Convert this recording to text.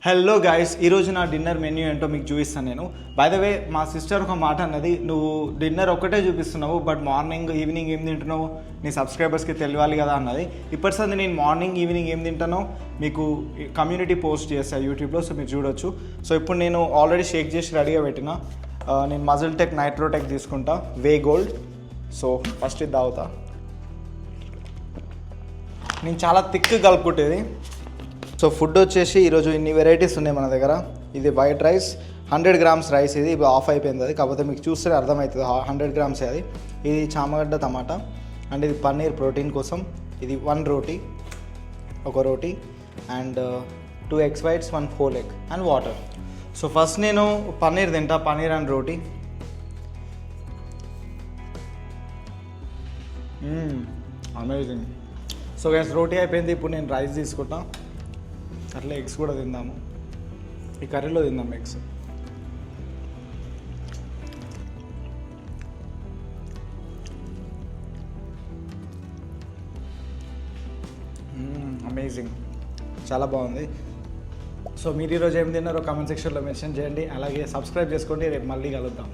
Hello guys, ఈరోజు నా dinner menu ఏంటో మీకు చూపిస్తాను నేను. బై ద వే, మా సిస్టర్ ఒక మాట అన్నది, నువ్వు డిన్నర్ ఒక్కటే చూపిస్తున్నావు బట్ మార్నింగ్ ఈవినింగ్ ఏం తింటున్నావు, నీ సబ్స్క్రైబర్స్కి తెలియాలి కదా అన్నది. ఇప్పటిసంది నేను మార్నింగ్ ఈవినింగ్ ఏం తింటానో మీకు కమ్యూనిటీ పోస్ట్ చేస్తాను యూట్యూబ్లో, సో మీరు చూడొచ్చు. సో ఇప్పుడు నేను ఆల్రెడీ షేక్ చేసి రెడీగా పెట్టిన. నేను మజిల్ టెక్ నైట్రోటెక్ తీసుకుంటా, వే గోల్డ్. సో ఫస్ట్ ఇది తాగుతా. నేను చాలా థిక్ కలుపుకుంటేది. సో ఫుడ్ వచ్చేసి ఈరోజు ఇన్ని వెరైటీస్ ఉన్నాయి మన దగ్గర. ఇది వైట్ రైస్, 100 grams రైస్. ఇది ఇప్పుడు ఆఫ్ అయిపోయింది అది, కాకపోతే మీకు చూస్తే అర్థమవుతుంది 100 grams అది. ఇది చామగడ్డ టమాటా అండ్ ఇది పన్నీర్ ప్రోటీన్ కోసం. ఇది 1 రోటీ, ఒక రోటీ and 2 eggs whites, 1 whole egg and water. So first నేను పన్నీర్ తింటా, పన్నీర్ అండ్ రోటీ. అమేజింగ్. సో గైస్, రోటీ అయిపోయింది, ఇప్పుడు నేను రైస్ తీసుకుంటా. అట్లా ఎగ్స్ కూడా తిందాము, ఈ కర్రీలో తిందాం ఎగ్స్. అమేజింగ్, చాలా బాగుంది. సో మీరు ఈరోజు ఏం తిన్నారో కామెంట్ సెక్షన్లో మెన్షన్ చేయండి. అలాగే సబ్స్క్రైబ్ చేసుకోండి. రేపు మళ్ళీ కలుద్దాం.